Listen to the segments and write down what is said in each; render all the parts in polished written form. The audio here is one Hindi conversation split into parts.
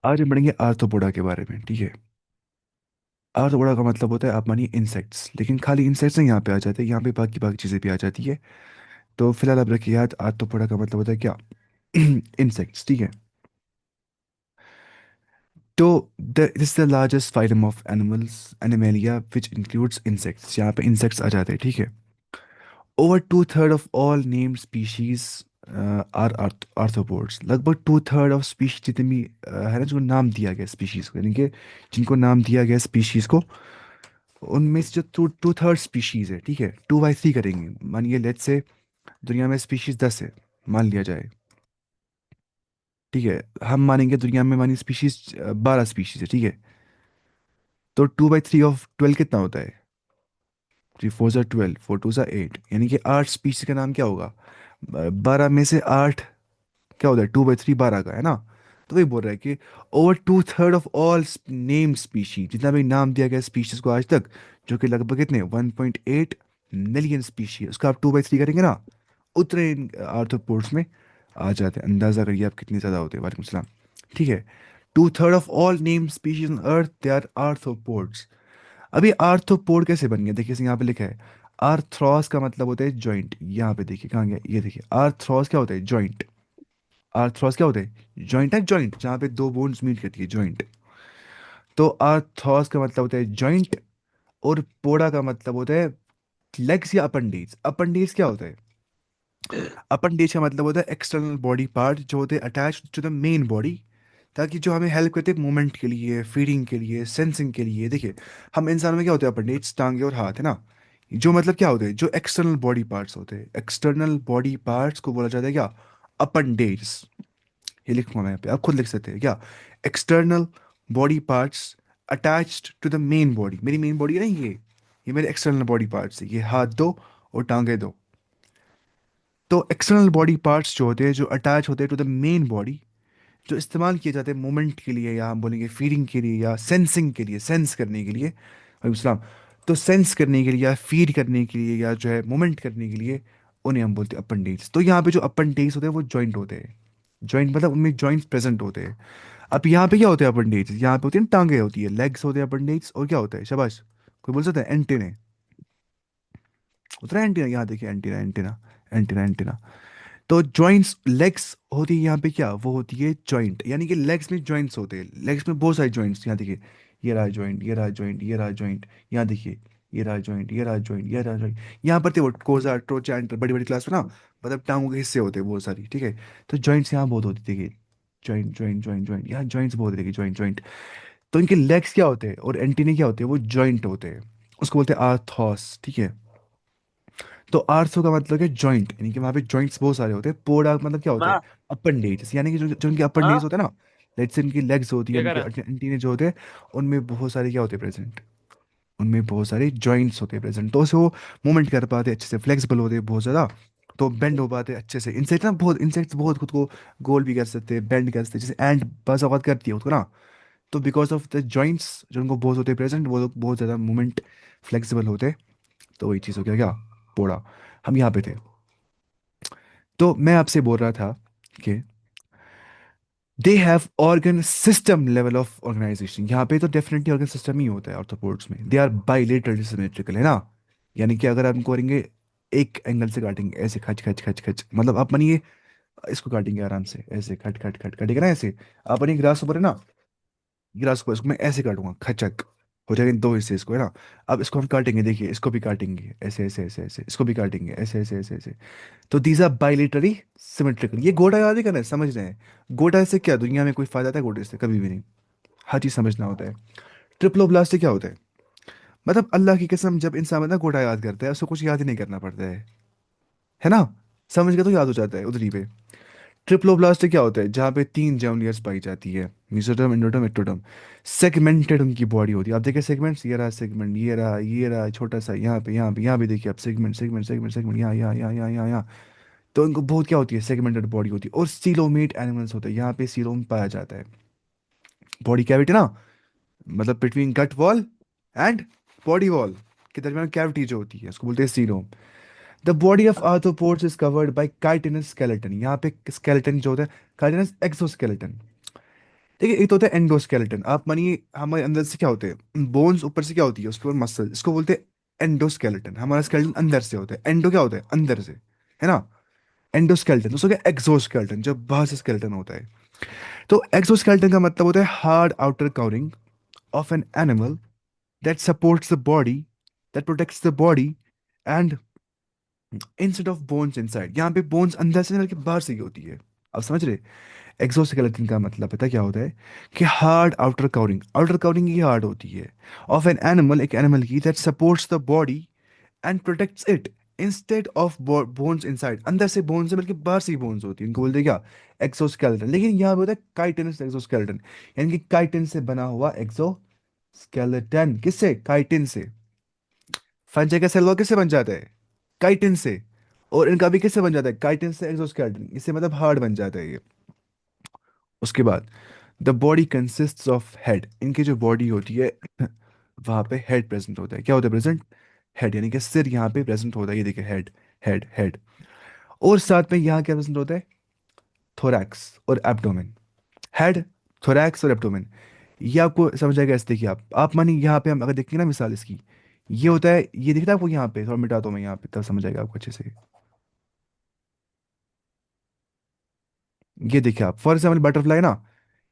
आज हम पढ़ेंगे आर्थ्रोपोडा के बारे में, ठीक है। आर्थ्रोपोडा का मतलब होता है, आप मानिए, इंसेक्ट्स। लेकिन खाली इंसेक्ट्स नहीं यहाँ पे आ जाते, यहाँ पे बाकी बाकी चीज़ें भी आ जाती है। तो फिलहाल आप रखिए याद, आर्थ्रोपोडा का मतलब होता है क्या? इंसेक्ट्स, ठीक है। तो this the largest phylum of animals, animalia, which includes insects. यहाँ पे इंसेक्ट्स आ जाते हैं, ठीक है। Over two third of all named species are arthropods. लगभग टू थर्ड ऑफ स्पीशीज जितने भी है ना, जिनको नाम दिया गया स्पीशीज को, यानी कि जिनको नाम दिया गया स्पीशीज को, उनमें से जो टू टू थर्ड स्पीशीज है, ठीक है, 2/3 करेंगे। मानिए लेट्स से दुनिया में स्पीशीज 10 है, मान लिया जाए, ठीक है। हम मानेंगे दुनिया में मानिए स्पीशीज 12 स्पीशीज है, ठीक है। तो 2/3 ऑफ 12 कितना होता है? 3 4 12, 4 2 8, यानी कि 8 स्पीशीज का नाम क्या होगा? 12 में से 8 क्या होता है? 2/3 12 का है ना। तो वही बोल रहा है कि over two third of all name species, जितना भी नाम दिया गया स्पीशीज को आज तक, जो कि लगभग कितने 1.8 मिलियन स्पीशीज, उसका आप 2/3 करेंगे ना, उतने आर्थ्रोपोड्स में आ जाते हैं। अंदाजा करिए आप कितने ज़्यादा होते हैं। वालेकुम सलाम। ठीक है। Two third of all name species on earth they are arthropods. अभी आर्थ्रोपोड कैसे बन गया? देखिए इसे यहाँ पे लिखा है। आर्थ्रोस का मतलब होता है जॉइंट। यहाँ पे देखिए कहाँ गया, ये देखिए आर्थ्रोस क्या होता है? जॉइंट। आर्थ्रोस क्या होता है? जॉइंट है, जॉइंट जहाँ पे दो बोन्स मीट करती है, जॉइंट। तो आर्थ्रोस का मतलब होता है जॉइंट। और पोडा का मतलब होता है लेग्स या अपेंडिज। अपेंडिज क्या होता है? अपेंडिज का मतलब होता है एक्सटर्नल बॉडी पार्ट जो होते हैं attach to the main body, ताकि जो हमें हेल्प करते हैं मूवमेंट के लिए, फीडिंग के लिए, सेंसिंग के लिए। देखिए हम इंसानों में क्या होते हैं? अपेंडिज, टांगे और हाथ, है ना। जो मतलब क्या होते हैं? जो एक्सटर्नल बॉडी पार्ट्स होते हैं, एक्सटर्नल बॉडी पार्ट्स को बोला जाता है क्या? अपेंडेज। ये लिखूंगा मैं यहाँ पे, आप खुद लिख सकते हैं क्या? External body parts attached to the main body. मेरी मेन बॉडी है ना ये मेरे एक्सटर्नल बॉडी पार्ट्स है। ये हाथ दो और टांगे दो। तो एक्सटर्नल बॉडी पार्ट्स जो होते हैं, जो अटैच होते हैं टू द मेन बॉडी, जो इस्तेमाल किए जाते हैं मूवमेंट के लिए, या हम बोलेंगे फीडिंग के लिए, या सेंसिंग के लिए, सेंस करने के लिए। वालेकुम सलाम। तो सेंस करने के लिए या फीड करने के लिए या जो है मूवमेंट करने के लिए, उन्हें हम बोलते हैं अपेंडिक्स। तो यहाँ पे जो अपेंडिक्स होते हैं वो जॉइंट होते हैं। जॉइंट मतलब उनमें जॉइंट्स प्रेजेंट होते हैं। अब यहाँ पे क्या होते हैं अपेंडिक्स? यहाँ पे होती है ना, टांगे होती है, लेग्स होते हैं अपेंडिक्स। और क्या होता है? शाबाश, कोई बोल सकता है? एंटेने। होता है एंटीना। यहाँ देखिए एंटीना, एंटीना, एंटीना, एंटीना। तो जॉइंट्स, लेग्स होती है यहाँ पे क्या? वो होती है जॉइंट। यानी कि लेग्स में जॉइंट्स होते हैं। लेग्स में बहुत सारे जॉइंट्स। यहाँ देखिए, ये रहा जॉइंट, ये रहा जॉइंट, ये रहा जॉइंट। यहाँ देखिए, ये रहा जॉइंट, ये रहा जॉइंट, ये रहा जॉइंट। यहाँ पर थे वो कोजा, ट्रोचा, एंटर, बड़ी बड़ी क्लास में ना, मतलब टांगों के हिस्से होते हैं बहुत सारी, ठीक है। तो जॉइंट्स यहाँ बहुत होती थी। जॉइंट, जॉइंट, जॉइंट, जॉइंट, यहाँ जॉइंट्स बहुत देखिए, जॉइंट, जॉइंट। तो इनके लेग्स क्या होते हैं और एंटीने क्या होते हैं? वो जॉइंट होते हैं। उसको बोलते हैं आर्थोस, ठीक है। तो आर्थो का मतलब है जॉइंट, यानी कि वहां पे जॉइंट्स बहुत सारे होते हैं। पोडा का मतलब क्या होता है? माँ। अपेंडेज, यानी कि जो जो उनके हाँ। अपेंडेज होते हैं ना, लेट्स से इनकी लेग्स होती है, क्या उनके करा? एंटीने जो होते हैं, उनमें बहुत सारे क्या होते हैं प्रेजेंट? उनमें बहुत सारे जॉइंट्स होते हैं प्रेजेंट। तो उसे वो मूवमेंट कर पाते हैं अच्छे से, फ्लेक्सिबल होते हैं बहुत ज़्यादा। तो बेंड हो पाते हैं अच्छे से। इंसेक्ट ना, बहुत इंसेक्ट्स बहुत खुद को गोल भी कर सकते हैं, बेंड कर सकते हैं, जैसे एंड बस आवाज करती है उसको ना। तो बिकॉज ऑफ द जॉइंट्स जो उनको बहुत होते हैं प्रेजेंट, वो लोग बहुत ज़्यादा मूवमेंट फ्लेक्सिबल होते हैं। तो वही चीज़ हो गया क्या? पोड़ा। हम यहाँ पे थे। तो मैं आपसे बोल रहा था कि they have organ system level of organisation. यहाँ पे तो डेफिनेटली ऑर्गन सिस्टम ही होता है ऑर्थोपोड्स में। दे आर बाइलेटरल सिमेट्रिकल, है ना। यानी कि अगर आप इनको करेंगे, एक एंगल से काटेंगे ऐसे, खच खच खच खच, मतलब आप मानिए इसको काटेंगे आराम से ऐसे, खट खट खट काटेगा ना ऐसे। आप अपनी ग्रास ऊपर है ना, गिलास को, इसको मैं ऐसे काटूंगा, खचक, हो जाएगा इन दो हिस्से इसको, है ना। अब इसको हम काटेंगे, देखिए इसको भी काटेंगे ऐसे ऐसे ऐसे ऐसे, इसको भी काटेंगे ऐसे ऐसे ऐसे ऐसे। तो दीज आर बाइलेटरी सिमेट्रिकल। ये गोटा याद ही करना है, समझ रहे हैं? गोटा से क्या दुनिया में कोई फायदा था गोटे से? कभी भी नहीं। हर चीज समझना होता है। ट्रिप्लोब्लास्ट से क्या होता है? मतलब अल्लाह की कसम, जब इंसान ना गोटा याद करता है, उसको कुछ याद ही नहीं करना पड़ता है ना। समझ के तो याद हो जाता है उधरी पे। ट्रिप्लोब्लास्ट क्या होता है? जहाँ पे 3 लेयर्स पाई जाती है, मेसोडर्म, एंडोडर्म, एक्टोडर्म। सेगमेंटेड उनकी बॉडी होती है। आप देखिए सेगमेंट्स, ये रहा सेगमेंट, ये रहा छोटा सा, यहाँ पे, यहाँ पे, यहाँ भी देखिए आप, सेगमेंट, सेगमेंट, सेगमेंट, सेगमेंट, यहाँ यहाँ यहाँ यहाँ यहाँ यहाँ। तो इनको बहुत क्या होती है? सेगमेंटेड बॉडी होती है। और सीलोमेट एनिमल्स होते हैं, यहाँ पे सीलोम पाया जाता है। बॉडी कैविटी ना, मतलब between gut wall and body wall के दरमियान कैविटी जो होती है, उसको बोलते हैं coelom. The body of arthropods is covered by chitinous skeleton. यहाँ पे स्केलेटन जो होता है, काइटिनस एक्सोस्केलेटन। देखिए, एक तो होता है एंडोस्केलेटन। आप मानिए हमारे अंदर से क्या होते हैं, बोन्स ऊपर से क्या होती है, उसके ऊपर मसल, इसको बोलते हैं एंडोस्केलेटन। हमारा स्केलेटन अंदर से होता है, एंडो क्या होता है अंदर से, है ना। एंडोस्केलेटन उसको क्या, एक्सोस्केलेटन जो बाहर से स्केलेटन होता है। तो एक्सोस्केलेटन का मतलब होता है hard outer covering of an animal that supports the body, that protects the body and instead of bones inside. यहाँ पे बोन्स अंदर से नहीं बल्कि बाहर से ही होती है। आप समझ रहे। एक्सोस्केलेटन का मतलब पता क्या होता है, कि hard outer covering, outer covering ही हार्ड होती है ऑफ एन एनिमल, एक एनिमल की, that supports the body and protects it instead of bones inside. अंदर से बोन्स है बल्कि बाहर से ही बोन्स होती है, इनको बोलते हैं क्या, एक्सोस्केलेटन। लेकिन यहाँ पे होता है काइटिनस एक्सोस्केलेटन, यानी कि काइटिन से बना हुआ एक्सोस्केलेटन। किससे, काइटिन से। फंजाई का सेल वॉल किससे बन जाता है, काइटिन से। और इनका भी किससे बन जाता है, काइटिन से एक्सोस्केलेटन, इससे मतलब हार्ड बन जाता है ये। उसके बाद the body consist of head, इनकी जो बॉडी होती है वहां पे हेड प्रेजेंट होता है। क्या होता है प्रेजेंट, हेड, यानी कि सिर यहाँ पे प्रेजेंट होता है। ये देखिए हेड, हेड, हेड। और साथ में यहाँ क्या प्रेजेंट होता है, थोरैक्स और एब्डोमेन। हेड, थोरैक्स और एब्डोमेन, ये आपको समझ आएगा। ऐसे देखिए, आप मानिए यहाँ पे हम अगर देखेंगे ना मिसाल इसकी, ये होता है, ये दिखता है आपको यहाँ पे, थोड़ा मिटाता हूँ मैं यहाँ पे, तब समझ आएगा आपको अच्छे से। ये देखिए आप, फॉर एग्जाम्पल बटरफ्लाई ना,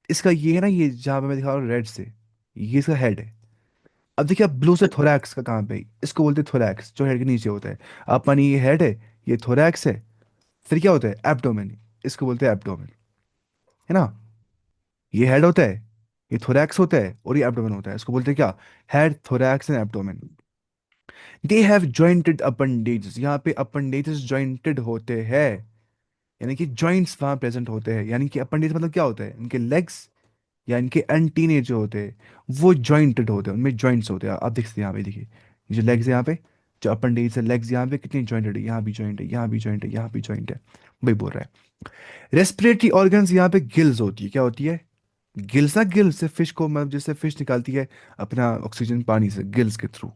इसका ये है ना, ये जहाँ पे मैं दिखा रहा हूँ रेड से, ये इसका हेड है। अब देखिए आप ब्लू से थोरैक्स का कहाँ पे, इसको बोलते हैं थोरैक्स, जो हेड के नीचे होता है। आप मानिए ये हेड है, ये थोरैक्स है, फिर क्या होता है, एब्डोमेन, इसको बोलते हैं एब्डोमेन, है ना। ये हेड होता है, ये थोरैक्स होता है, और ये एब्डोमेन होता है, इसको बोलते हैं क्या, head, thorax and abdomen. They have jointed appendages, यहाँ पे अपेंडेजेस जॉइंटेड होते हैं, यानी कि जॉइंट्स वहां प्रेजेंट होते हैं। यानी कि अपेंडेज मतलब क्या होता है, इनके लेग्स या इनके एंटीने जो होते हैं वो जॉइंटेड होते हैं, उनमें जॉइंट्स होते हैं। आप देख सकते हैं यहाँ पे, देखिए ये जो लेग्स है यहाँ पे, जो अपेंडिक्स है, लेग्स यहाँ पे कितनी जॉइंटेड है, यहाँ भी जॉइंट है, यहाँ भी जॉइंट है, यहाँ भी जॉइंट है। वही बोल रहा है। रेस्पिरेटरी ऑर्गन्स यहाँ पे गिल्स होती है, क्या होती है, गिल्स ना, गिल्स से फिश को, मतलब जैसे फिश निकालती है अपना ऑक्सीजन पानी से गिल्स के थ्रू,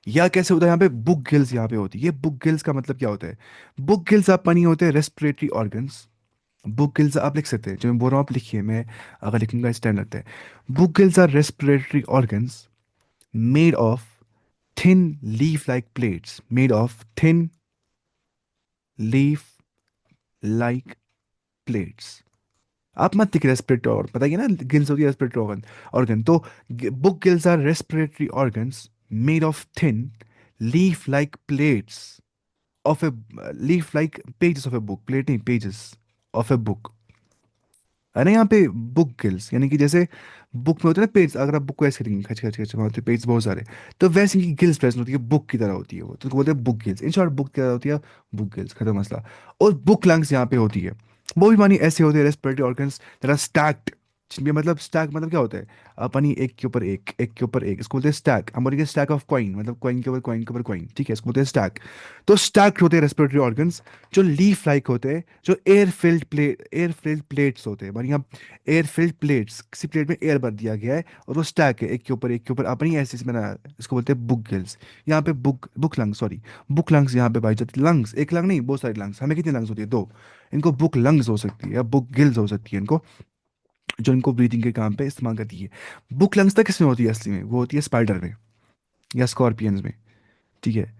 या कैसे होता है यहाँ पे, बुक गिल्स यहाँ पे होती है। ये बुक गिल्स का मतलब क्या होता है, बुक गिल्स आप पानी होते हैं रेस्पिरेटरी ऑर्गन्स। बुक गिल्स आप लिख सकते हैं, जो मैं बोल रहा हूँ आप लिखिए, मैं अगर लिखूंगा इस टाइम लगता है। Book gills are respiratory organs made of thin leaf like plates, made of thin leaf like plates। आप मत लिखिए रेस्पिरेटरी ऑर्गन, बताइए ना, गिल्स होती है रेस्पिरेटरी ऑर्गन, ऑर्गन तो book gills are respiratory organs made of thin leaf like plates of a, leaf like pages of a book, plate नहीं, पेजेस ऑफ ए बुक, है ना। यहाँ पे बुक गिल्स यानी कि जैसे बुक में होते हैं ना पेज, अगर आप बुक को ऐसे करेंगे खच खच खच, वहाँ होते हैं पेज बहुत सारे, तो वैसे इनकी गिल्स प्रेजेंट होती है, बुक की तरह होती है वो, तो बोलते हैं book gills. In short book की तरह होती है, बुक गिल्स, खत्म मसला। और बुक लंग्स यहाँ पे होती है, वो भी मानी ऐसे होते हैं respiratory organs that are stacked, जिनमें मतलब स्टैक मतलब क्या होता है, अपनी एक के ऊपर एक, एक के ऊपर एक, इसको बोलते हैं स्टैक। हम बोलेंगे स्टैक ऑफ कॉइन, मतलब कॉइन के ऊपर कॉइन के ऊपर कॉइन, ठीक है, इसको बोलते हैं स्टैक। तो स्टैक्ड होते हैं रेस्पिरेटरी ऑर्गन्स, जो लीफ लाइक होते हैं, जो एयर फिल्ड प्लेट्स होते हैं, मानिए आप, एयर फिल्ड प्लेट्स, किसी प्लेट में एयर भर दिया गया है और वो स्टैक है एक के ऊपर एक के ऊपर, अपनी ऐसे इसमें ना, इसको बोलते हैं बुक गिल्स। यहाँ पे book lungs, sorry, book lungs यहाँ पे पाई जाती है। लंग्स एक लंग नहीं, बहुत सारी लंग्स, हमें कितनी लंग्स होती है, दो। इनको बुक लंग्स हो सकती है या बुक गिल्स हो सकती है इनको, जो इनको ब्रीथिंग के काम पे इस्तेमाल करती है। बुक लंग्स तक किसमें होती है असली में, वो होती है स्पाइडर में या स्कॉर्पियंस में, ठीक है।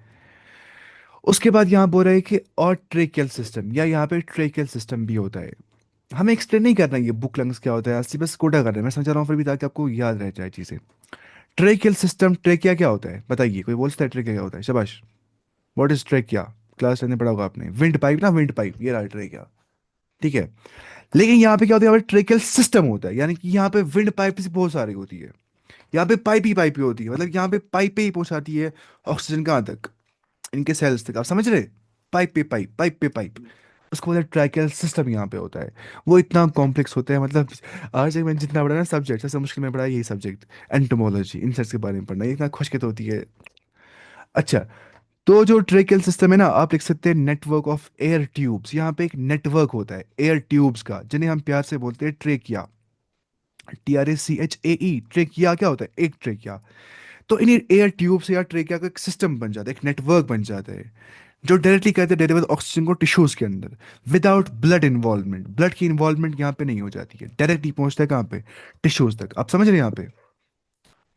उसके बाद यहाँ बोल रहे हैं कि और ट्रेकियल सिस्टम, या यहाँ पे ट्रेकियल सिस्टम भी होता है। हमें एक्सप्लेन नहीं करना ये बुक लंग्स क्या होता है, असली बस कोटा करना है, मैं समझा रहा हूँ फिर भी, ताकि आपको याद रह जाए चीज़ें। ट्रेकियल सिस्टम, ट्रेकिया क्या होता है बताइए, कोई बोल सकता है ट्रेकिया क्या होता है, शाबाश। व्हाट इज ट्रेकिया, क्लास 10 में पढ़ा होगा आपने, विंड पाइप ना, विंड पाइप, ये रहा ट्रेकिया, ठीक है। लेकिन यहाँ पे क्या होता है, यहाँ पे ट्रेकियल सिस्टम होता है, यानी कि यहाँ पे विंड पाइप से बहुत सारी होती है, यहाँ पे पाइप ही होती है, मतलब यहाँ पे पाइप ही पहुंचाती है ऑक्सीजन कहाँ तक, इनके सेल्स तक, आप समझ रहे, पाइप पे पाइप, उसको बोलते हैं ट्रैकियल सिस्टम यहाँ पे होता है। वो इतना कॉम्प्लेक्स होता है, मतलब आज तक मैंने जितना पढ़ा ना सब्जेक्ट, सबसे मुश्किल में पढ़ा यही सब्जेक्ट, एंटोमोलॉजी, इंसेक्ट्स के बारे में पढ़ना, ये इतना खुशकित होती है। अच्छा, तो जो ट्रेकियल सिस्टम है ना, आप लिख सकते हैं नेटवर्क ऑफ एयर ट्यूब्स। यहाँ पे एक नेटवर्क होता है एयर ट्यूब्स का, जिन्हें हम प्यार से बोलते हैं ट्रेकिया, TRACHAE। ट्रेकिया क्या होता है, एक ट्रेकिया। तो इन एयर ट्यूब से या ट्रेकिया का एक सिस्टम बन जाता है, एक नेटवर्क बन जाता है। जो डायरेक्टली कहते हैं डिलीवर ऑक्सीजन को टिश्यूज के अंदर, विदाउट ब्लड इन्वॉल्वमेंट। ब्लड की इन्वॉल्वमेंट यहाँ पे नहीं हो जाती है, डायरेक्टली पहुंचता है कहाँ पे, टिश्यूज तक। आप समझ रहे हैं यहाँ पे,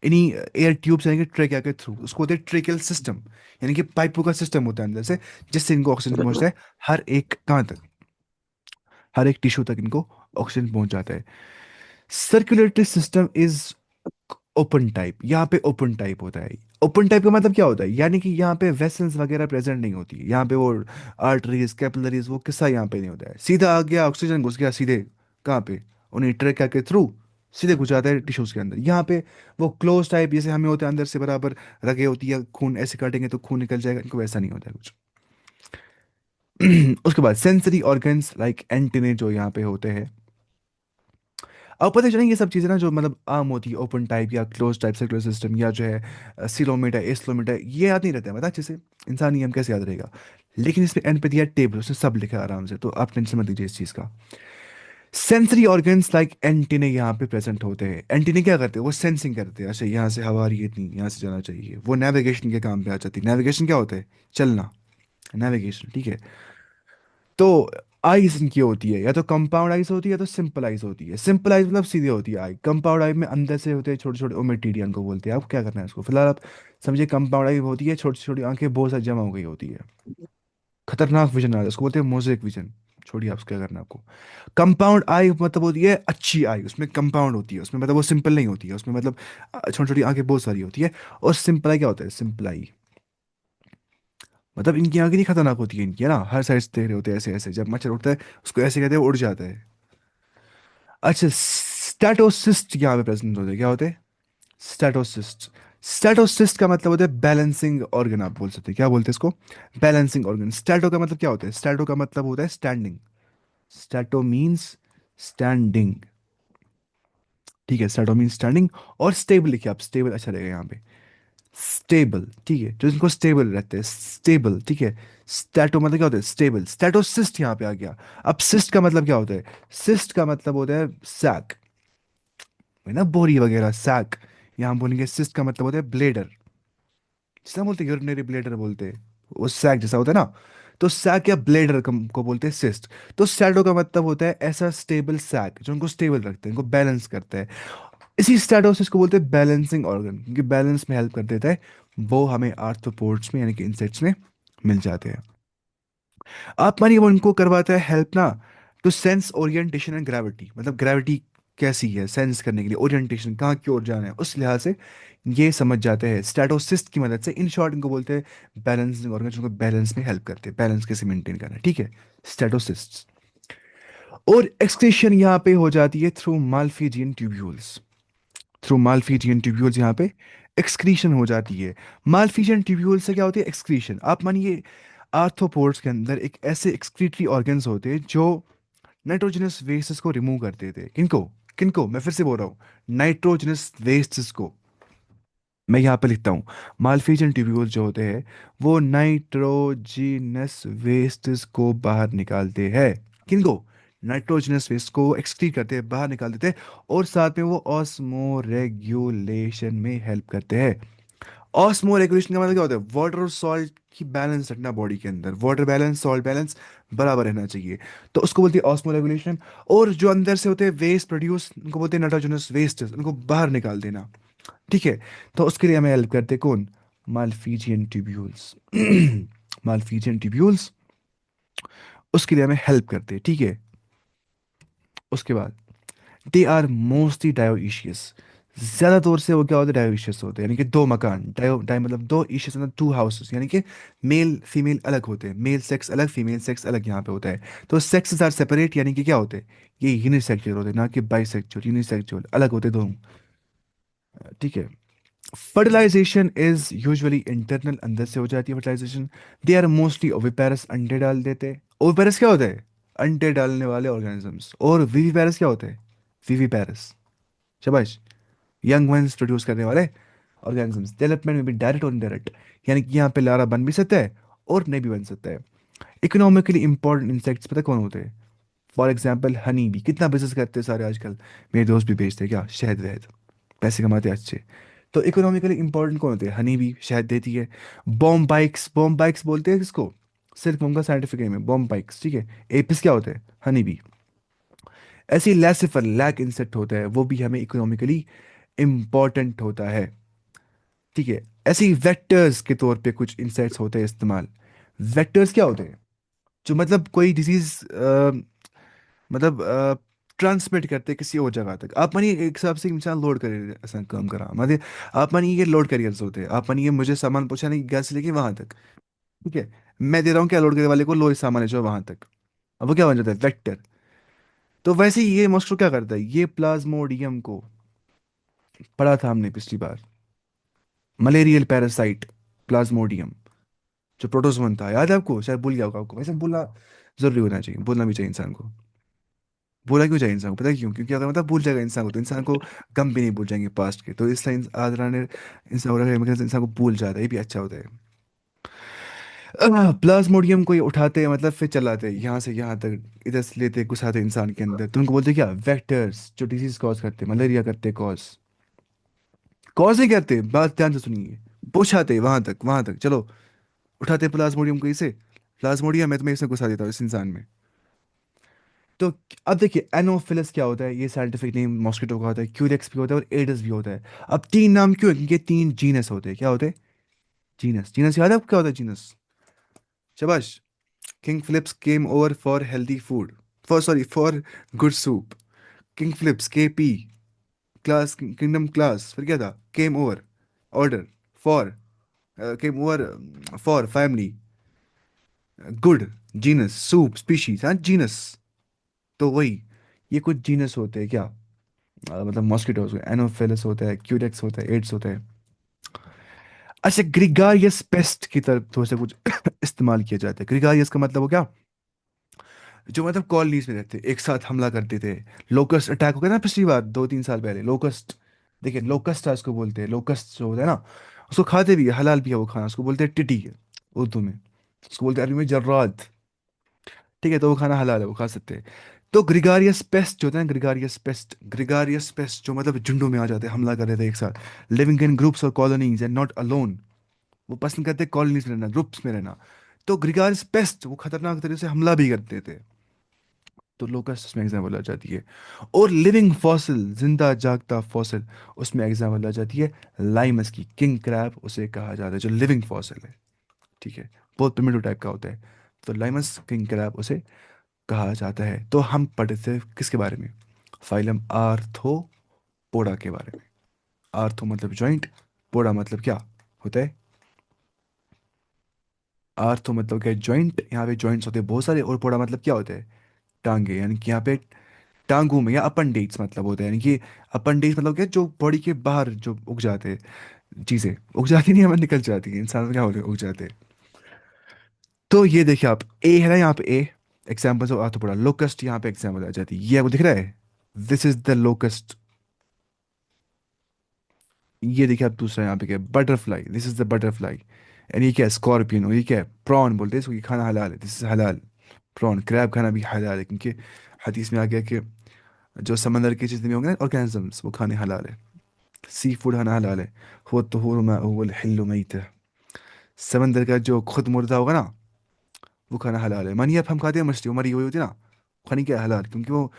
इन्हीं एयर ट्यूब्स यानी कि ट्रेकिया के थ्रू, उसको बोलते हैं ट्रेकियल सिस्टम, यानी कि पाइपों का सिस्टम होता है अंदर से, जिससे इनको ऑक्सीजन पहुंचता है हर एक कहाँ तक, हर एक टिश्यू तक इनको ऑक्सीजन पहुंच जाता है। Circulatory system is open type, यहाँ पे ओपन टाइप होता है। ओपन टाइप का मतलब क्या होता है, यानी कि यहाँ पे वेसल्स वगैरह प्रेजेंट नहीं होती है, यहाँ पे वो आर्टरीज कैपिलरीज वो किस्सा यहाँ पे नहीं होता है, सीधा आ गया ऑक्सीजन घुस गया सीधे कहाँ पे, उन्हें ट्रेकिया के थ्रू सीधे घुस जाता है टिश्यूज के अंदर। यहाँ पे वो क्लोज टाइप जैसे हमें होता है, अंदर से बराबर रगे होती है, खून ऐसे काटेंगे तो खून निकल जाएगा, इनको वैसा नहीं होता है कुछ। उसके बाद सेंसरी ऑर्गन्स लाइक एंटीने जो यहाँ पे होते हैं। अब पता चला ये सब चीज़ें ना जो मतलब आम होती है, ओपन टाइप या क्लोज टाइप सर्कुलर सिस्टम, या जो है सीलोमीटर एस्लोमीटर, ये याद नहीं रहता है, मतलब अच्छे से इंसान नियम कैसे याद रहेगा। लेकिन इसमें एंड पे दिया टेबल, उसने सब लिखा है आराम से, तो आप टेंशन मत लीजिए इस चीज़ का। सेंसरी ऑर्गन्स लाइक एंटीने यहाँ पे प्रेजेंट होते हैं। एंटीने क्या करते हैं, वो सेंसिंग करते हैं, अच्छा यहाँ से हवा आ रही है इतनी, यहाँ से जाना चाहिए, वो नेविगेशन के काम पे आ जाती है। नेविगेशन क्या होता है, चलना, नेविगेशन, ठीक है। तो आइज इनकी होती है, या तो कंपाउंड आइज होती है या तो सिंपल आइज होती है। सिंपल आइज मतलब सीधी होती है आई, कंपाउंड आई में अंदर से होते हैं छोटे छोटे ओमेटिडियन को बोलते हैं। आप क्या करना है इसको फिलहाल आप समझिए, कंपाउंड आई होती है छोटी छोटी आंखें बहुत सारी जमा हो गई होती है, खतरनाक विजन आ है, उसको बोलते हैं मोजेक विजन। छोड़िए आप क्या करना है आपको। कंपाउंड आई मतलब होती है अच्छी आई, उसमें कंपाउंड होती है, उसमें मतलब वो सिंपल नहीं होती है, उसमें मतलब छोटी छोटी आंखें बहुत सारी होती है। और सिंपल आई क्या होता है, सिंपल आई मतलब इनकी आंखें नहीं खतरनाक होती है इनकी, है ना, हर साइड से देख रहे होते हैं ऐसे ऐसे, जब मच्छर उड़ता है उसको ऐसे कहते हैं, वो उड़ जाता है। अच्छा, स्टैटोसिस्ट यहाँ पे प्रेजेंट होते हैं, क्या होते हैं, स्टैटोसिस्ट। स्टैटोसिस्ट का मतलब होता है बैलेंसिंग ऑर्गन, आप बोल सकते हैं, क्या बोलते हैं इसको, बैलेंसिंग ऑर्गन। स्टैटो का मतलब क्या होता है, स्टैटो का मतलब होता है स्टैंडिंग, स्टैटो मीन्स स्टैंडिंग, ठीक है, स्टैटो मीन्स स्टैंडिंग। और स्टेबल लिखिए आप, स्टेबल अच्छा रहेगा यहाँ पे, स्टेबल, ठीक है, जो इनको स्टेबल रहते हैं, स्टेबल, ठीक है। स्टैटो मतलब क्या होता है, स्टेबल। स्टैटोसिस्ट यहाँ पे आ गया। अब सिस्ट का मतलब क्या होता है, सिस्ट का मतलब होता है सैक, है ना, बोरी वगैरह सैक। यहाँ बोलेंगे सिस्ट का मतलब होता है ब्लेडर, जिसका बोलते हैं यूरिनरी ब्लेडर बोलते हैं, वो सैक जैसा होता है ना, तो सैक या ब्लेडर को बोलते हैं सिस्ट। तो स्टैटो का मतलब होता है ऐसा स्टेबल सैक जो उनको स्टेबल रखते हैं, इनको बैलेंस करता है। इसी स्टैटोसिस को बोलते हैं बैलेंसिंग ऑर्गन, क्योंकि बैलेंस में हेल्प कर देता है। वो हमें आर्थ्रोपोड्स में यानी कि इंसेक्ट्स में मिल जाते हैं। आप मानिए वो उनको करवाता है हेल्प ना, to sense orientation and gravity, मतलब ग्रेविटी कैसी है सेंस करने के लिए, ओरिएंटेशन कहाँ की ओर जाना है उस लिहाज से ये समझ जाते हैं स्टैटोसिस्ट की मदद से। इन शॉर्ट इनको बोलते हैं बैलेंसिंग ऑर्गन, जो बैलेंस में हेल्प करते हैं, बैलेंस कैसे मेंटेन करना है, ठीक है, स्टैटोसिस्ट। और एक्सक्रीशन यहाँ पे हो जाती है through Malpighian tubules, through Malpighian tubules यहाँ पे एक्सक्रीशन हो जाती है। माल्फीजियन ट्यूब्यूल से क्या होती है, एक्सक्रीशन। आप मानिए आर्थ्रोपोड्स के अंदर एक ऐसे एक्सक्रीटरी ऑर्गन्स होते हैं जो नाइट्रोजनस वेस्ट्स को रिमूव करते थे। किनको, किनको, मैं फिर से बोल रहा हूँ, नाइट्रोजनस वेस्ट्स को। मैं यहाँ पे लिखता हूँ, माल्फीजियन ट्यूब्यूल्स जो होते हैं वो नाइट्रोजिनस वेस्ट्स को बाहर निकालते हैं। किनको, नाइट्रोजनस वेस्ट को एक्सक्रीट करते हैं, बाहर निकाल देते हैं। और साथ में वो ऑस्मो रेगुलेशन में हेल्प करते हैं। ऑस्मो रेगुलेशन का मतलब क्या होता है, वाटर और सॉल्ट की बैलेंस रखना बॉडी के अंदर, वाटर बैलेंस सॉल्ट बैलेंस बराबर रहना चाहिए, तो उसको बोलते हैं ऑस्मो रेगुलेशन। और जो अंदर से होते हैं वेस्ट प्रोड्यूस, उनको बोलते हैं नाइट्रोजनस वेस्ट, उनको बाहर निकाल देना, ठीक है। तो उसके लिए हमें हेल्प करते हैं कौन, माल्फीजियन ट्यूब्यूल्स। माल्फीजियन ट्यूब्यूल्स उसके लिए हमें हेल्प करते हैं, ठीक है। उसके बाद दे आर मोस्टली डायोइशियस, ज्यादा तौर से वो क्या होते हैं, डायोइशियस होते हैं, यानी कि दो मकान, डायो डाई मतलब दो, इशियस मतलब टू हाउसेस, यानी कि मेल फीमेल अलग होते हैं, मेल सेक्स अलग फीमेल सेक्स अलग यहाँ पे होता है। तो सेक्सेस आर सेपरेट, यानी कि क्या होते हैं, ये यूनिसेक्सुअल होते हैं, ना कि बाइसेक्सुअल, यूनिसेक्सुअल अलग होते हैं दोनों, ठीक है। फर्टिलाइजेशन इज यूजुअली इंटरनल, अंदर से हो जाती है fertilisation. They are mostly oviparous, अंडे डाल देते हैं। ओविपेरस क्या होता है, अंडे डालने वाले ऑर्गेनिजम्स। और विविपेरस क्या होता है, विविपेरस, शाबाश, यंग वंस प्रोड्यूस करने वाले ऑर्गेनिजम्स। डेवलपमेंट में भी डायरेक्ट और इनडायरेक्ट, यानी कि यहाँ पे लारा बन भी सकता है और नहीं भी बन सकता है। इकोनॉमिकली इंपॉर्टेंट इंसेक्ट्स पता कौन होते हैं, फॉर एग्जाम्पल हनी भी, कितना बिजनेस करते हैं सारे आजकल, मेरे दोस्त भी बेचते हैं क्या, शहद वहद, पैसे कमाते हैं अच्छे। तो इकोनॉमिकली इंपॉर्टेंट कौन होते हैं, हनी भी शहद देती है। बॉम्ब बाइक्स, बॉम्ब बाइक्स बोलते हैं किसको, सिल्क वर्म का साइंटिफिक नेम है बॉम्ब पाइक्स, ठीक है। एपिस क्या होता है? Honey bee. ऐसे ही लैसिफर लैक इंसेक्ट होता है, वो भी हमें इकोनॉमिकली इम्पॉर्टेंट होता है, ठीक है। ऐसे ही वेक्टर्स के तौर पे कुछ इंसेक्ट्स होते हैं इस्तेमाल। वेक्टर्स क्या होते हैं? जो मतलब कोई डिजीज मतलब ट्रांसमिट करते हैं किसी और जगह तक। आप मानिए एक हिसाब से इंसान लोड करियर ऐसा काम करा, मतलब आप मानिए ये लोड करियर्स होते हैं। आप मानिए मुझे सामान पहुंचाने की गैस लेके वहां तक, ठीक है। मैं दे रहा हूँ क्या लोड करने वाले को, लो ये सामान है जो वहां तक। अब वो क्या बन जाता है? वेक्टर। तो वैसे ही ये मॉस्किटो क्या करता है, ये प्लाज्मोडियम को पढ़ा था हमने पिछली बार, मलेरियल पैरासाइट प्लाज्मोडियम, जो प्रोटोजोन था, याद है आपको? शायद भूल गया होगा आपको, वैसे बोलना जरूरी होना चाहिए, बोलना भी चाहिए इंसान को। बोला क्यों चाहिए इंसान को, पता है क्यों? क्योंकि अगर मतलब भूल जाएगा इंसान को तो इंसान को गम भी नहीं भूल जाएंगे पास्ट के, तो इसलिए आदरा ने इंसान इंसान को भूल जाता है, ये भी अच्छा होता है। प्लाज्मोडियम को ये उठाते हैं, मतलब फिर चलाते हैं यहाँ से यहाँ तक, इधर से लेते घुसाते इंसान के अंदर, तो उनको बोलते हैं क्या? वेक्टर्स, जो डिजीज कॉज करते हैं, मलेरिया करते कॉज, कॉज नहीं करते, बात ध्यान से सुनिए, पहुंचाते वहां तक चलो, उठाते प्लाज्मोडियम को इसे, प्लाज्मोडियम है तो मैं इसे घुसा देता हूँ इस इंसान में। तो अब देखिए एनोफिलस क्या होता है, ये साइंटिफिक नेम मॉस्किटो का होता है, क्यूरेक्स भी होता है और एडिस भी होता है। अब तीन नाम क्यों है? क्योंकि ये तीन जीनस होते हैं। क्या होते हैं? जीनस। जीनस याद है आपको क्या होता है जीनस? शाबाश। King Philips came over for healthy food, for sorry for good soup. King Philips के पी, क्लास किंगडम क्लास, फिर क्या था? Came over, order, for, came over, for family, good, genus, soup species, हाँ जीनस। तो वही, ये कुछ जीनस होते हैं क्या, मतलब मॉस्किटोज, एनोफेलस होता है, क्यूरेक्स होता है, एड्स होता है। अच्छा, ग्रिगारियस पेस्ट की तरफ थोड़ा सा कुछ इस्तेमाल किया जाता है। ग्रिगारियस का मतलब वो क्या, जो मतलब कॉलोनीज में रहते एक साथ हमला करते थे। लोकस्ट अटैक हो गया ना पिछली बार, 2-3 साल पहले, लोकस्ट। देखिए लोकस्ट उसको बोलते हैं, लोकस्ट जो होता है ना, उसको खाते भी है, हलाल भी है वो खाना, उसको बोलते हैं टिटी है उर्दू में, उसको बोलते हैं अरबी में जर्राद, ठीक है। तो वो खाना हलाल है, वो खा सकते हैं। तो ग्रिगारियस पेस्ट जो होता है ना, ग्रिगारियस पेस्ट जो मतलब झुंडों में आ जाते हैं, हमला कर रहे थे एक साथ, लिविंग इन ग्रुप्स और कॉलोनीज एंड नॉट अलोन, वो पसंद करते हैं कॉलोनीज में रहना, ग्रुप्स में रहना। तो ग्रिगारियस पेस्ट वो खतरनाक तरीके से हमला भी करते थे, तो लोकस्ट उसमें एग्जाम्पल आ जाती है। और लिविंग फॉसिल, जिंदा जागता फॉसिल, उसमें एग्जाम्पल आ जाती है लाइमस की, किंग क्रैब उसे कहा जाता है जो लिविंग फॉसिल है, ठीक है। बहुत प्रिमिटिव टाइप का होता है, तो लाइमस किंग क्रैब उसे कहा जाता है। तो हम पढ़े थे किसके बारे में? फाइलम आर्थ्रोपोडा के बारे में। आर्थो मतलब जॉइंट, पोडा मतलब क्या होता है? आर्थो मतलब क्या? जॉइंट, यहाँ पे जॉइंट्स होते हैं बहुत सारे, और पोडा मतलब क्या होता है? टांगे, यानी कि यहाँ पे टांगों में, या अपेंडिक्स मतलब होता है, यानी कि अपेंडिक्स मतलब क्या, जो बॉडी के बाहर जो उग जाते हैं चीजें, उग जाती नहीं, हमें निकल जाती है, इंसान में क्या होते हैं, उग जाते हैं। तो ये देखिए आप, ए है ना यहाँ पे, ए एग्जाम्पल्स ऑफ आर्थ्रोपोडा, लोकस्ट यहाँ पे एग्जाम्पल आ जाती है, ये आपको दिख रहा है, दिस इज द लोकस्ट। ये देखिए आप दूसरा यहाँ पे क्या, butterfly, this is the butterfly. And ये क्या है? स्कॉर्पियन, और ये क्या है? प्रॉन बोलते हैं इसको, ये खाना हलाल है, दिस इज हलाल। प्रॉन, क्रैब खाना भी हलाल है, क्योंकि हदीस में आ गया कि जो समंदर की जितने भी होंगे ना ऑर्गेनिजम्स, वो खाने हलाल है। सी फूड खाना हलाल है। वो तो वो हिल्लु मईत है, समंदर का जो खुद मुर्दा होगा ना, वो खाना हलाल है। मानिए आप, हम खाते हैं मछली, वो मरी हुई होती है ना, वो खानी क्या है? हलाल, क्योंकि वो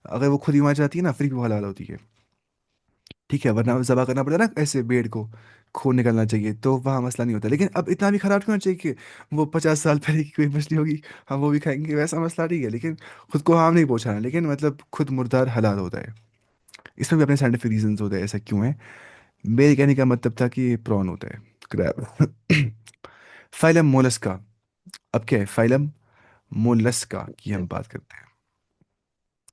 अगर वो खुद ही मर जाती है ना, फिर भी वो हलाल होती है, ठीक है। वरना जबा करना पड़ता है ना ऐसे बेड़ को, खून निकलना चाहिए, तो वहाँ मसला नहीं होता। लेकिन अब इतना भी खराब क्यों होना चाहिए कि वो 50 साल पहले की कोई मछली होगी, हम वो भी खाएंगे, वैसा मसला नहीं है। लेकिन खुद को हार्म नहीं पहुंचाना, लेकिन मतलब खुद मुर्दार हलाल होता है। इसमें भी अपने साइंटिफिक रीजंस होते हैं ऐसा क्यों है। मेरे कहने का मतलब था कि प्रॉन होता है, क्रैब। Phylum Mollusca. अब क्या है? फाइलम मोलस्का की हम बात करते हैं।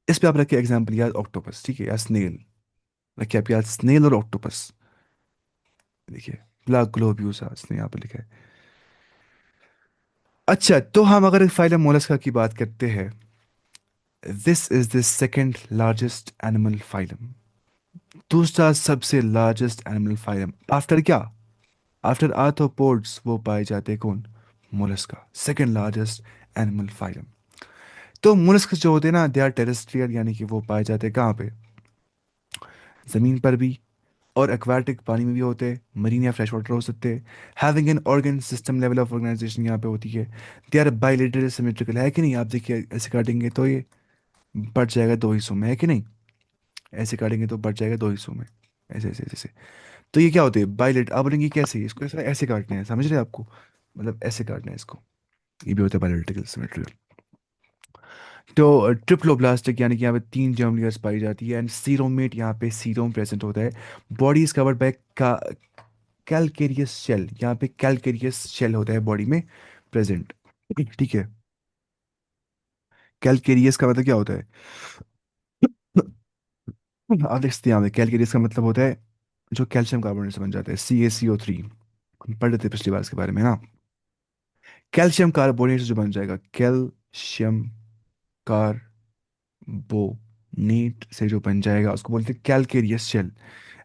इस पे आप रखिए एग्जाम्पल याद, ऑक्टोपस, ठीक है, या स्नेल। रखिए आप याद, स्नेल और ऑक्टोपस। देखिए ब्लैक ग्लोब्यूसा इसने यहाँ पे लिखा है। अच्छा, तो हम अगर फाइलम मोलस्का की बात करते हैं, this is the second largest animal phylum, दूसरा सबसे लार्जेस्ट एनिमल फाइलम, आफ्टर क्या? आफ्टर आर्थ्रोपोड्स वो पाए जाते हैं कौन? Mollusca, second largest animal phylum. तो मोलस्क जो होते हैं ना, दे आर टेरेस्ट्रियल, यानी कि वो पाए जाते हैं कहाँ पे? जमीन पर भी, और एक्वाटिक पानी में भी होते हैं, मरीन या फ्रेश वाटर हो सकते हैं। Having an organ system level of organisation यहाँ पे होती है। दे आर बाइलेटरल सिमेट्रिकल, है कि नहीं? आप देखिए ऐसे काटेंगे तो ये बढ़ जाएगा दो हिस्सों में, है कि नहीं? ऐसे काटेंगे तो बढ़ जाएगा दो हिस्सों में, ऐसे ऐसे ऐसे। तो ये क्या होते हैं? बाइलेट। आप बोलेंगे कैसे? इसको ऐसा ऐसे काटने हैं, समझ रहे हैं आपको? मतलब ऐसे काटना है इसको। ये भी होता है बायोलॉजिकल सिमेट्री। तो ट्रिप्लोब्लास्टिक यानी कि यहाँ पे तीन जर्म लेयर्स पाई जाती है। एंड सीरोमेट, यहाँ पे सीरोम प्रेजेंट होता है। Body is covered by calcareous shell, यहाँ पे कैलकेरियस शेल होता है बॉडी में प्रेजेंट। ठीक है। कैलकेरियस का मतलब क्या होता है? आप देख सकते हैं यहाँ पे कैलकेरियस का मतलब होता है जो कैल्शियम कार्बोनेट से बन जाता है, CaCO3। हम पढ़ रहे थे पिछली बार इसके बारे में ना। कैल्शियम कार्बोनेट से जो बन जाएगा, कैल्शियम कार्बोनेट से जो बन जाएगा उसको बोलते हैं कैलकेरियस शेल।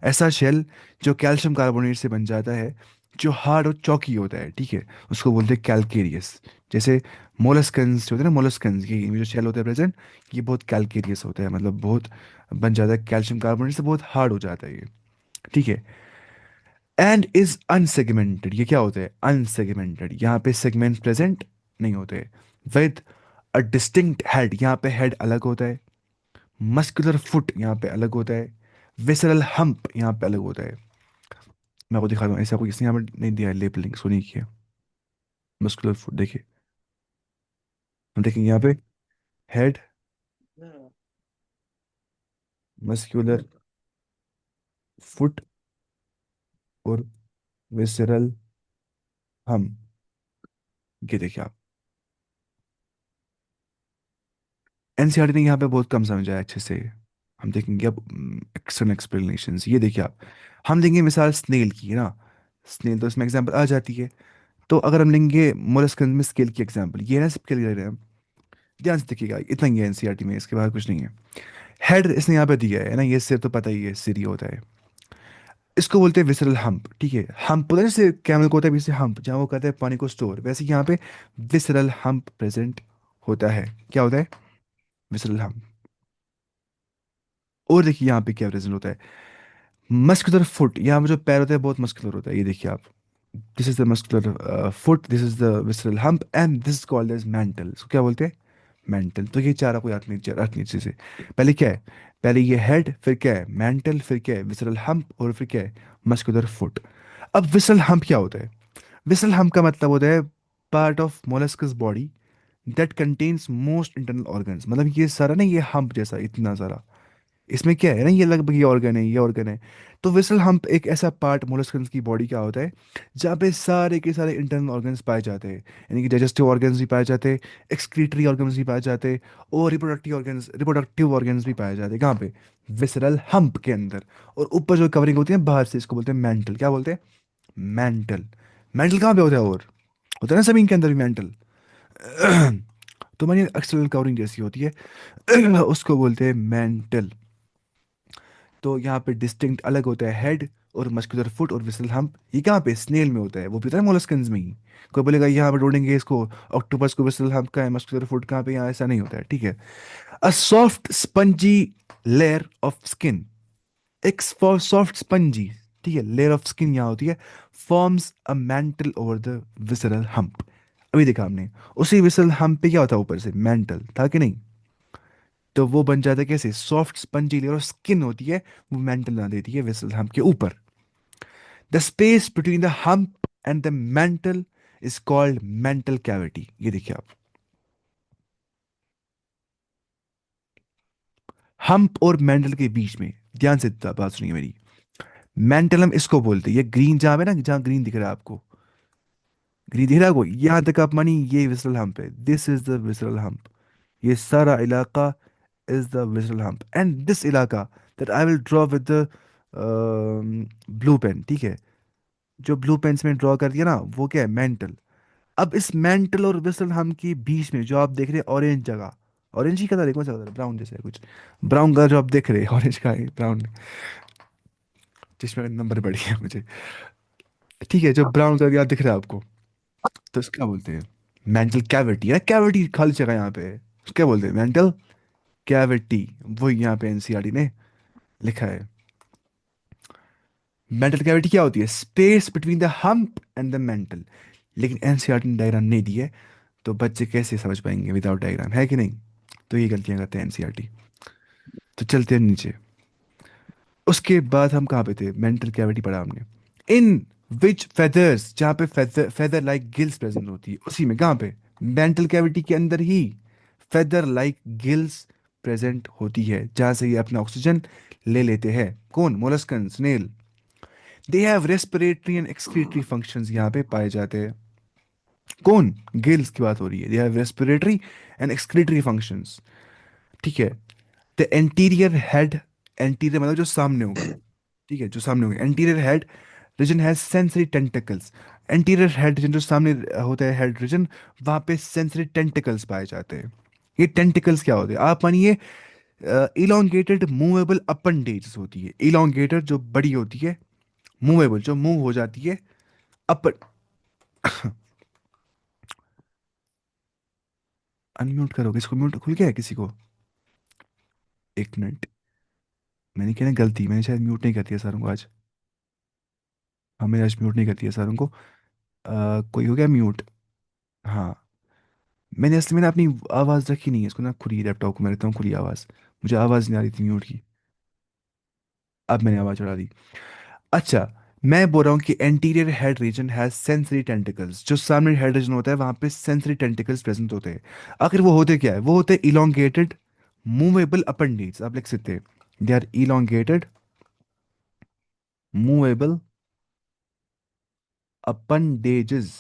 ऐसा शेल जो कैल्शियम कार्बोनेट से बन जाता है, जो हार्ड और चौकी होता है, ठीक है, उसको बोलते हैं कैलकेरियस। जैसे मोलस्कन्स जो होते हैं ना, मोलस्कन्स ये जो शेल होता है प्रेजेंट, ये बहुत कैलकेरियस होता है, मतलब बहुत बन जाता है कैल्शियम कार्बोनेट से, बहुत हार्ड हो जाता है ये। ठीक है। एंड इज अनसेगमेंटेड, ये क्या होता है? अनसेगमेंटेड, यहाँ पे सेगमेंट प्रेजेंट नहीं होते। विद अ डिस्टिंक्ट हेड, यहाँ पे हेड अलग होता है। मस्कुलर फुट यहाँ पे अलग होता है। विसरल हम्प यहाँ पे अलग होता है। मैं आपको दिखा दूँ, ऐसा कोई इसने यहाँ पे नहीं दिया है लेबलिंग, सुनिए किया। मस्कुलर फुट देखिए, हम देखेंगे यहाँ पे हेड, मस्कुलर फुट और विसरल हम, ये देखिए आप। एनसीईआरटी ने यहाँ पे बहुत कम समझा है अच्छे से। हम देखेंगे अब एक्सटर्नल एक्सप्लेनेशन। ये देखिए आप, हम लेंगे मिसाल स्नेल की, है ना? स्नेल तो इसमें एग्जांपल आ जाती है। तो अगर हम लेंगे मोलस्कन में स्केल की एग्जांपल, ये ना स्केल ले रहे हैं हम। ध्यान से देखिएगा, इतना ही है एनसीईआरटी में, इसके बाद कुछ नहीं है। हेड इसने यहाँ पे दिया है ना, ये सिर तो पता ही है, सिर ही होता है। इसको बोलते हैं विसरल हम्प, ठीक है। हम्प पता है जैसे कैमल को होता है वैसे हम्प, जहाँ वो कहते हैं पानी को स्टोर, वैसे यहाँ पे विसरल हम्प प्रेजेंट होता है। क्या होता है? Visceral hump. और देखिए यहाँ पे क्या प्रेजेंट होता है? मस्कुलर फुट, यहाँ पे जो पैर होता है बहुत मस्कुलर होता है, ये देखिए आप। This is the muscular foot, this is the visceral hump, and this is called as mantle. इसको क्या बोलते हैं? मेंटल। तो ये चार आपको याद नहीं चीजें। पहले क्या है? पहले ये हेड, फिर क्या है मेंटल, फिर क्या है विसरल हम्प, और फिर क्या है मस्कुलर फुट। अब विसरल हम्प क्या होता है? विसरल हम्प का मतलब होता है part of molluscs body that contains most internal organs. मतलब ये सारा ना, ये हम्प जैसा इतना सारा, इसमें क्या है ना, ये लगभग ये ऑर्गन है, ये ऑर्गन है। तो विसरल हम्प एक ऐसा पार्ट मोलस्कन्स की बॉडी का होता है जहाँ पे सारे के सारे इंटरनल ऑर्गन्स पाए जाते हैं। यानी कि डाइजेस्टिव ऑर्गन्स भी पाए जाते हैं, एक्सक्रीटरी ऑर्गन्स भी पाए जाते हैं, और रिप्रोडक्टिव ऑर्गन्स भी पाए जाते हैं। कहाँ पे? विसरल हम्प के अंदर। और ऊपर जो कवरिंग होती है बाहर से, इसको बोलते हैं मेंटल। क्या बोलते हैं? मेंटल। मेंटल कहाँ पे होता है? और होता है ना जमीन के अंदर भी मेंटल। तो मानिए एक्सटर्नल कवरिंग जैसी होती है, उसको बोलते हैं मेंटल। तो यहाँ पे डिस्टिंक्ट अलग होता है हेड और मस्कुलर फुट और विसल हम्प। ये कहाँ पे? स्नेल में होता है, वो भी होता है मोलस्कन्स में ही। कोई बोलेगा यहाँ पे ढूंढेंगे इसको, ऑक्टोपस को विसल हम्प का है, मस्कुलर फुट कहाँ पे? यहाँ ऐसा नहीं होता है, ठीक है। A soft spongy layer of skin, एक सॉफ्ट स्पंजी, ठीक है, लेयर ऑफ स्किन यहाँ होती है, forms a mental over the visceral hump. अभी देखा हमने, उसी विसरल हम्प पे क्या होता है ऊपर से? मेंटल था कि नहीं? तो वो बन जाता है कैसे? Soft spongy layer of skin होती है, वो मेंटल बना देती है वेसल हम्प के ऊपर। The space between the hump and the mental is called mantle cavity. ये देखिए आप, हम्प और मेंटल के बीच में, ध्यान से बात सुनिए मेरी। मेंटल हम इसको बोलते हैं, ये ग्रीन जहां है ना, जहां ग्रीन दिख रहा है आपको, ग्रीन दिख रहा है आपको, यहां तक आप मानी ये विसरल हम्प है, this is the visceral hump. ये सारा इलाका is the visceral hump, and this इलाका that I will draw with the blue pen, ठीक है। जो ब्लू पेंस में ड्रॉ कर दिया ना, वो क्या है? मेंटल। अब इस मेंटल और विसल हम के बीच में जो आप देख रहे हैं ऑरेंज जगह, ऑरेंज ही कलर है, कौन सा कलर? ब्राउन जैसा है कुछ, ब्राउन कलर जो आप देख रहे हैं, ऑरेंज का है ब्राउन, जिसमें नंबर बढ़ गया मुझे। ठीक है, जो ब्राउन कलर यहाँ दिख रहा है आपको, तो इसका बोलते हैं मेंटल कैविटी। है कैविटी खाली जगह यहाँ पे है, उसको क्या बोलते हैं? Mantle cavity. वो यहाँ पे एनसीईआरटी ने लिखा है। मेंटल कैविटी क्या होती है? Space between the hump and the mental. लेकिन एनसीईआरटी ने डायग्राम नहीं दी है, तो बच्चे कैसे समझ पाएंगे विदाउट डायग्राम, है कि नहीं? तो ये गलतियां करते हैं एनसीईआरटी। तो चलते हैं नीचे। उसके बाद हम कहाँ पे थे? मेंटल कैविटी पढ़ा हमने। इन विच फेदर्स, जहाँ पे feather feather like gills present होती है, उसी में कहाँ पे? मेंटल कैविटी के अंदर ही फेदर लाइक गिल्स प्रेजेंट होती है, जहाँ से ये अपना ऑक्सीजन ले लेते हैं। कौन? Molluscan, snail. They have respiratory and excretory functions यहाँ पे पाए जाते हैं। कौन? गिल्स की बात हो रही है। दे have respiratory and excretory functions. ठीक है। द एंटीरियर हेड, एंटीरियर मतलब जो सामने होगा, ठीक है, जो सामने होगा। Anterior head region has sensory tentacles. Anterior head region जो सामने होता है, हेड रीजन, वहां पे सेंसरी टेंटिकल्स पाए जाते हैं। ये टेंटिकल्स क्या होते हैं? आप मानिए इलोंगेटेड मूवेबल अपेंडेज होती है। इलोंगेटेड जो बड़ी होती है, मूवेबल जो मूव हो जाती है, अपन। अनम्यूट करो, किसको म्यूट खुल गया है किसी को? एक मिनट। मैंने क्या ना गलती, मैंने शायद म्यूट नहीं कर दिया सारों को आज। हाँ, मैंने आज म्यूट नहीं कर दिया सारों को। कोई हो गया म्यूट? हाँ। मैंने असली में ना अपनी आवाज़ रखी नहीं है, इसको ना खुली लैपटॉप को मैं रखता हूँ खुली आवाज़। मुझे आवाज़ नहीं आ रही थी म्यूट की। अब मैंने आवाज़ चढ़ा दी। अच्छा, मैं बोल रहा हूँ कि anterior head region has sensory tentacles. जो सामने हेड रीजन होता है वहां पे सेंसरी टेंटिकल्स प्रेजेंट होते हैं। आखिर वो होते क्या है? वो होते हैं इलोंगेटेड मूवेबल अपेंडेज। आप लिख सकते हैं, they are elongated movable appendages.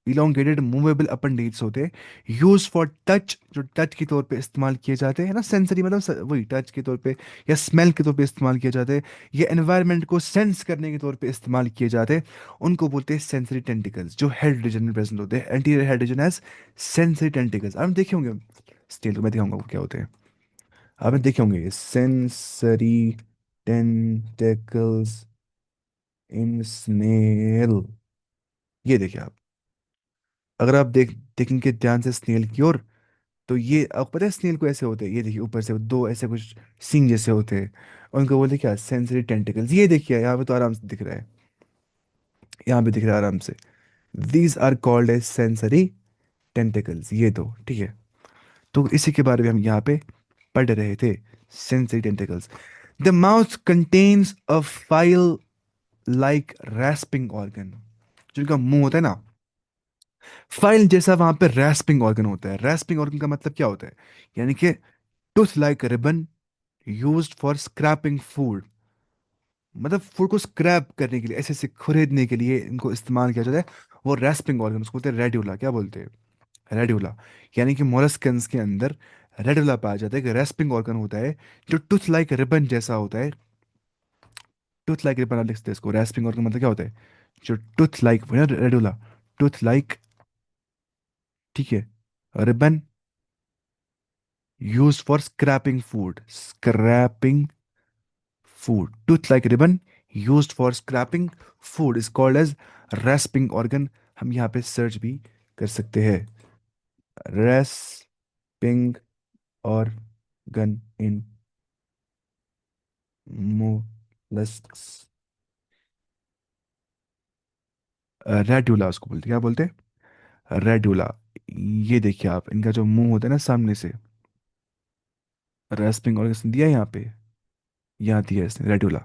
Elongated movable appendage होते हैं, यूज फॉर टच, जो टच के तौर पे इस्तेमाल किए जाते हैं ना। सेंसरी मतलब वही टच के तौर पे या स्मेल के तौर पे इस्तेमाल किए जाते हैं, या एनवायरनमेंट को सेंस करने के तौर पे इस्तेमाल किए जाते हैं। उनको बोलते हैं सेंसरी टेंटिकल्स, जो हेड रीजन में प्रेजेंट होते हैं। Anterior head region has sensory tentacles. आप देखे होंगे स्नेल, तो मैं दिखाऊंगा वो क्या होते हैं। आपने देखे होंगे सेंसरी टेंटिकल्स इन स्नेल। ये देखिए आप, अगर आप देखेंगे ध्यान से स्नेल की ओर, तो ये आपको पता है स्नेल को ऐसे होते हैं। ये देखिए ऊपर से दो ऐसे कुछ सींग जैसे होते हैं, उनको बोलते हैं क्या? Sensory tentacles. ये देखिए यहाँ पे तो आराम से दिख रहा है, यहाँ पे दिख रहा है आराम से। These are called as sensory tentacles, ये दो, ठीक है। तो इसी के बारे में हम यहाँ पे पढ़ रहे थे, sensory tentacles. The mouth contains a file like रैस्पिंग organ. जिनका मुंह होता है ना, फाइल जैसा, वहां पे रैस्पिंग ऑर्गन होता है। रैस्पिंग ऑर्गन का मतलब क्या होता है? यानी कि tooth like ribbon used for scraping food. मतलब फूड को स्क्रैप करने के लिए, ऐसे ऐसे खुरेदने के लिए इनको इस्तेमाल किया जाता है। वो रेस्पिंग ऑर्गन, उसको बोलते हैं रेड्यूला। क्या बोलते हैं? रेड्यूला। यानी कि मोलस्कन्स के अंदर रेड्यूला पाया जाता है, कि रेस्पिंग ऑर्गन होता है जो टूथ लाइक रिबन जैसा होता है। टूथ लाइक रिबन, आप लिखते हैं इसको। रेस्पिंग ऑर्गन मतलब क्या होता है? जो tooth like radula, tooth like, ठीक है, ribbon use for scraping food. Scraping food. Tooth like ribbon used for scraping food is called as rasping organ. हम यहाँ पे सर्च भी कर सकते हैं, rasping organ in mollusks। Radula उसको बोलते हैं। क्या बोलते हैं? रेड्यूला। ये देखिए आप, इनका जो मुंह होता है ना सामने से, रेस्पिंग ऑर्गन दिया है यहाँ पे, यहाँ दिया है इसने रेड्यूला।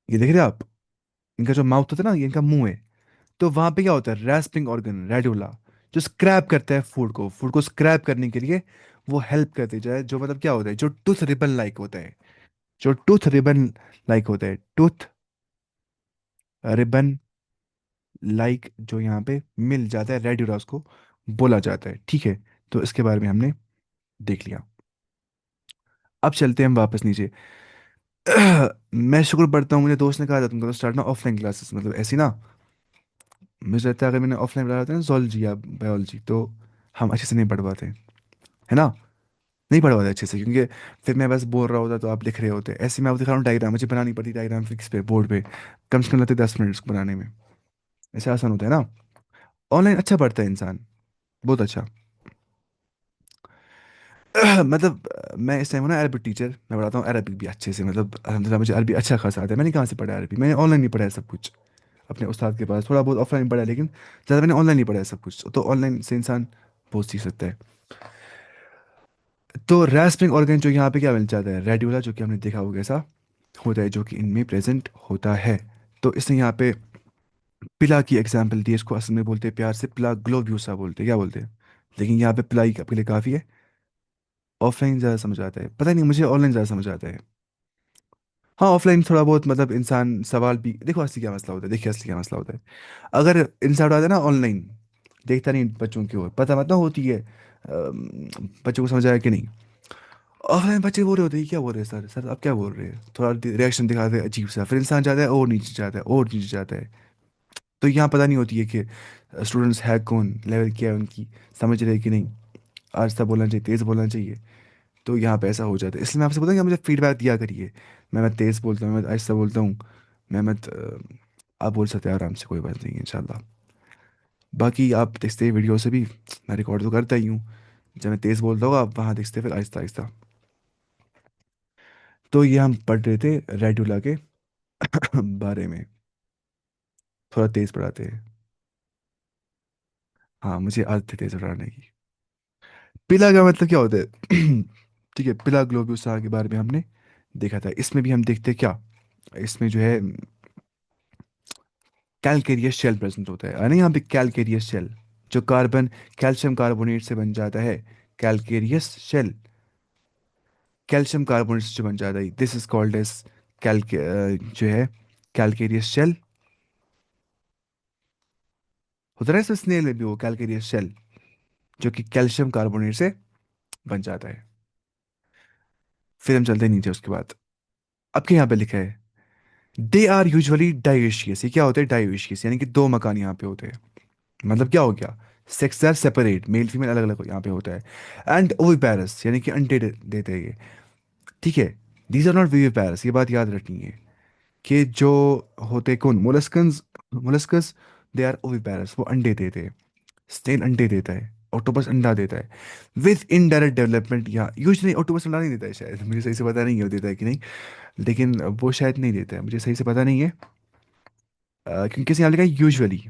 ये देख रहे हैं आप, इनका जो माउथ होता है ना, ये इनका मुंह है। तो वहां पे क्या होता है? रैस्पिंग ऑर्गन, रेडुला, जो स्क्रैप करता है फूड को स्क्रैप करने के लिए वो हेल्प करते जाए। जो मतलब क्या होता है? जो टूथ रिबन लाइक होता है, जो टूथ रिबन लाइक होता है, टूथ रिबन लाइक, जो यहाँ पे मिल जाता है, रेडुला उसको बोला जाता है, ठीक है। तो इसके बारे में हमने देख लिया। अब चलते हैं हम वापस नीचे। मैं शुक्र पढ़ता हूँ, मुझे दोस्त ने कहा था तुमको तो स्टार्ट ना ऑफलाइन क्लासेस, मतलब ऐसी ना। मुझे लगता है अगर मैंने ऑफलाइन पढ़ा था ना जोलॉजी या बायोलॉजी, तो हम अच्छे से नहीं पढ़ पाते, है ना? नहीं पढ़ पाते अच्छे से, क्योंकि फिर मैं बस बोल रहा होता तो आप लिख रहे होते। ऐसे मैं आपको दिखा रहा हूँ डायग्राम, मुझे बनानी पड़ती डायग्राम फिक्स पे बोर्ड पे, कम से कम लगते 10 मिनट उसको बनाने में। ऐसे आसान होता है ना। ऑनलाइन अच्छा पढ़ता है इंसान, बहुत अच्छा। मतलब मैं इस टाइम हूँ ना अरबिक टीचर, मैं पढ़ाता हूँ अरबिक भी अच्छे से, मतलब अलहमदिल्ला मुझे अरबी अच्छा खासा आता है। मैंने कहाँ से पढ़ा है अरबी? मैंने ऑनलाइन नहीं पढ़ा है सब कुछ, अपने उस्ताद के पास थोड़ा बहुत ऑफलाइन पढ़ा है, लेकिन ज़्यादा मैंने ऑनलाइन नहीं पढ़ा है सब कुछ, तो ऑनलाइन से इंसान बहुत सीख सकता है। तो रैस्पिंग ऑर्गन जो यहाँ पे क्या मिल जाता है, रेडियोला, जो कि हमने देखा होगा ऐसा होता है, जो कि इनमें प्रेजेंट होता है। तो इसने यहाँ पे पिला की एग्जाम्पल दी है, इसको असल में बोलते हैं प्यार से पिला ग्लोब्यूसा बोलते हैं, क्या बोलते हैं, लेकिन यहाँ पे पिलाई आपके लिए काफ़ी है। ऑफलाइन ज़्यादा समझ आता है, पता नहीं मुझे ऑनलाइन ज़्यादा समझ आता है। हाँ ऑफलाइन थोड़ा बहुत, मतलब इंसान सवाल भी देखो, असली क्या मसला होता है, देखिए असली क्या मसला होता है। अगर इंसान उठाता है ना ऑनलाइन, देखता नहीं बच्चों की ओर, पता मतलब होती है बच्चों को समझ आया कि नहीं। ऑफलाइन बच्चे बोल रहे होते हैं, क्या बोल रहे हैं सर, सर आप क्या बोल रहे हैं, थोड़ा रिएक्शन दिखाते हैं अजीब सा, फिर इंसान जाता है और नीचे जाता है और नीचे जाता है। तो यहाँ पता नहीं होती है कि स्टूडेंट्स है कौन, लेवल क्या है उनकी, समझ रहे हैं कि नहीं, आहिस्ता बोलना चाहिए, तेज़ बोलना चाहिए। तो यहाँ पे ऐसा हो जाता है, इसलिए मैं आपसे बोलता हूँ कि आप मुझे फीडबैक दिया करिए। मैं तेज़ बोलता हूँ, मैं आहिस्ता बोलता हूँ, आप बोल सकते हैं आराम से, कोई बात नहीं है इंशाल्लाह। बाकी आप देखते हैं वीडियो से भी, मैं रिकॉर्ड तो करता ही हूँ, जब मैं तेज़ बोलता हूँ आप वहाँ देखते फिर आहिस्ता आहिस्ता। तो ये हम पढ़ रहे थे रेडुला के बारे में, थोड़ा तेज़ पढ़ाते हैं। हाँ मुझे आदत है तेज़ पढ़ाने की। पिला का मतलब क्या होता है? ठीक है, पिला ग्लोब्यूसा के बारे में हमने देखा था, इसमें भी हम देखते हैं क्या, इसमें जो है कैलकेरियस शेल प्रेजेंट होता है ना, यहाँ पे कैलकेरियस शेल, जो कार्बन कैल्शियम कार्बोनेट से बन जाता है, कैलकेरियस शेल, कैल्शियम कार्बोनेट से जो बन जाता है, दिस इज कॉल्ड एज कैल्के जो है कैलकेरियस शेल। होता है ना स्नेल में भी वो कैलकेरियस शेल, जो कि कैल्शियम कार्बोनेट से बन जाता है। फिर हम चलते हैं नीचे उसके बाद, अब क्या यहाँ पे लिखा है, दे आर यूजुअली डायोशियस, ये क्या होता है डायोशियस, यानी कि दो मकान यहाँ पे होते हैं। मतलब क्या हो गया, sex are separate, male female अलग अलग यहाँ पे होता है। एंड ओविपेरस, यानी कि अंडे देते हैं ये, ठीक है। दीज आर नॉट विविपेरस, ये बात याद रखनी है कि जो होते कौन, मोलस्कन्स, मोलस्कस, दे आर ओविपेरस, वो अंडे देते हैं। स्नेल अंडे देता है, ऑक्टोपस अंडा देता है। विद इनडायरेक्ट डेवलपमेंट, या यूजली ऑक्टोपस अंडा नहीं देता है शायद, मुझे सही से पता नहीं है वो देता है कि नहीं, लेकिन वो शायद नहीं देता है, मुझे सही से पता नहीं है। क्योंकि यहाँ लिखा है यूजुअली,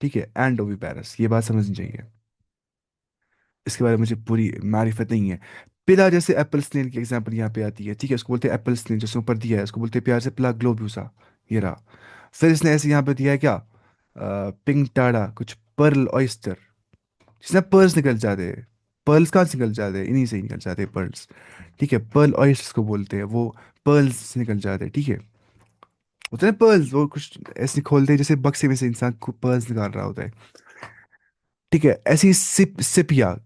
ठीक है, एंड ओविपेरस, ये बात समझनी चाहिए। इसके बारे में मुझे पूरी मारिफत नहीं है। पिला जैसे एप्पल स्नेल की एग्जांपल यहाँ पे आती है, ठीक है, उसको बोलते हैं एप्पल स्नेल, जिसके ऊपर दिया है उसको बोलते हैं प्यार से पिला ग्लोब्यूसा, ये रहा। फिर इसने ऐसे यहाँ पे दिया है क्या, पिंक टाड़ा कुछ पर्ल ऑयस्टर, जिसमें पर्ल्स निकल जाते हैं। पर्ल्स कहाँ से निकल जाते हैं, इन्हीं से ही निकल जाते हैं पर्ल्स, ठीक है, पर्ल ऑयस्टर्स को बोलते हैं, वो पर्ल्स से निकल जाते हैं, ठीक है। होते हैं पर्ल्स, वो कुछ ऐसे खोलते हैं जैसे बक्से में से इंसान को पर्ल्स निकाल रहा होता है, ठीक है। ऐसी सिपिया,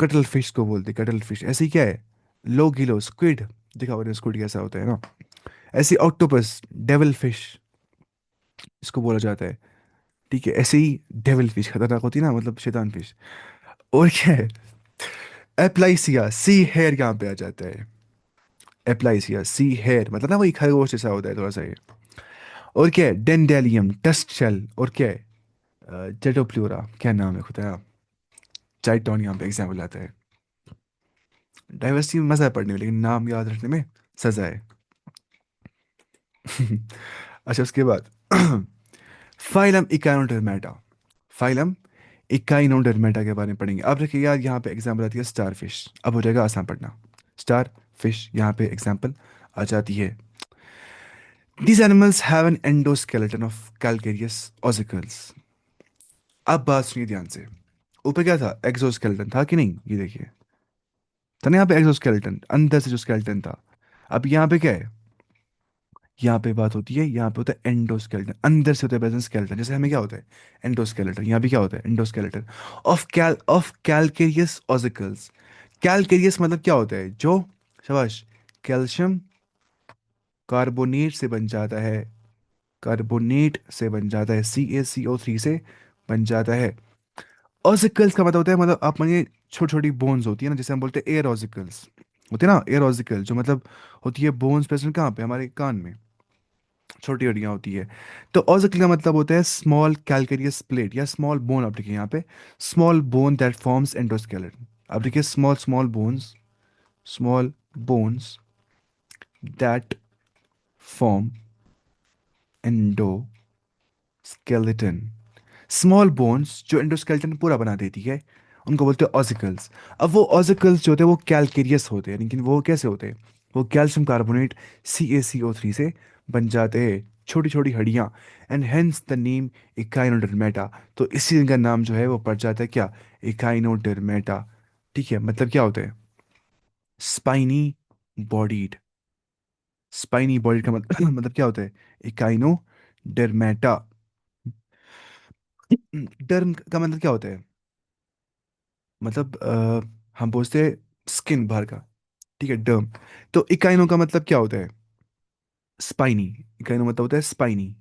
कटल फिश को बोलते हैं, कटल फिश, ऐसी क्या है, लोगिलो स्क्विड, देखा होगा स्क्विड कैसा होता है ना, ऐसी ऑक्टोपस, डेविल फिश इसको बोला जाता है, ठीक है। ऐसे ही डेविल फिश खतरनाक होती है ना, मतलब शैतान फिश। और क्या है, एप्लाइसिया सी हेयर यहाँ पे आ जाता है, एप्लाइसिया सी हेयर, मतलब ना वही खरगोश जैसा होता है थोड़ा सा ये। और क्या है, डेंडेलियम टस्क शेल, और क्या है जेटोप्लूरा, क्या नाम है खुदा, चाइटोन यहाँ पे एग्जाम्पल आता है। डाइवर्सिटी में मजा है पढ़ने में, लेकिन नाम याद रखने में सजा है। अच्छा उसके बाद फाइलम इकाइनोडर्मेटा, फाइलम इकाइनोडर्मेटा के बारे में पढ़ेंगे। अब देखिए यार, यहाँ पे एग्जाम्पल आती है स्टार फिश, अब हो जाएगा आसान पढ़ना। स्टार फिश यहाँ पे एग्जाम्पल आ जाती है, these animals have an endoskeleton of calcareous ossicles. अब बात सुनिए ध्यान से, ऊपर क्या था, एक्सोस्केलेटन था कि नहीं, ये देखिए, था ना यहाँ पे एक्सोस्केलेटन, अंदर से जो स्केलेटन था। अब यहाँ पे क्या है, यहाँ पे बात होती है, यहाँ पे होता है एंडोस्केलेटन, अंदर से होता है प्रेजेंट स्केलेटन, जैसे हमें क्या होता है एंडोस्केलेटन, यहाँ भी क्या होता है endoskeleton of calcareous ossicles. Calcareous मतलब क्या होता है, जो, शाबाश, कैल्शियम कार्बोनेट से बन जाता है, कार्बोनेट से बन जाता है, CaCO3 से बन जाता है। ऑसिकल्स का मतलब होता है, मतलब आप मानिए छोटी छोटी बोन्स होती है ना, जैसे हम बोलते हैं एयर ऑसिकल्स, होते हैं ना एयर ऑसिकल, जो मतलब होती है बोन्स प्रेजेंट कहाँ पे, हमारे कान में, छोटी हड्डियां होती है। तो ऑसिकल का मतलब होता है स्मॉल कैलकेरियस प्लेट, या स्मॉल बोन, आप लिखिए यहाँ पे, small bone that forms endoskeleton. अब देखिए, small small bones that form endoskeleton. Small bones जो एंडोस्केलेटन पूरा बना देती है, उनको बोलते हैं ऑसिकल्स। अब वो ऑसिकल्स जो होते हैं वो कैलकेरियस होते हैं, लेकिन वो कैसे होते हैं? वो कैल्शियम कार्बोनेट CaCO3 से बन जाते हैं, छोटी छोटी हड्डियाँ। And hence the name Echinodermata. तो इसी इनका नाम जो है वो पड़ जाता है क्या? इकाइनोडर्मेटा। ठीक है, मतलब क्या होता है? Spiny bodied. स्पाइनी बॉडीड का मतलब मतलब क्या होता है? इकाइनोडर्मेटा। डर्म का मतलब क्या होता है? मतलब हम पूछते हैं स्किन बाहर का। ठीक है, डर्म। तो इकाइनो का मतलब क्या होता है? स्पाइनी। इकाइनो मतलब होता है स्पाइनी।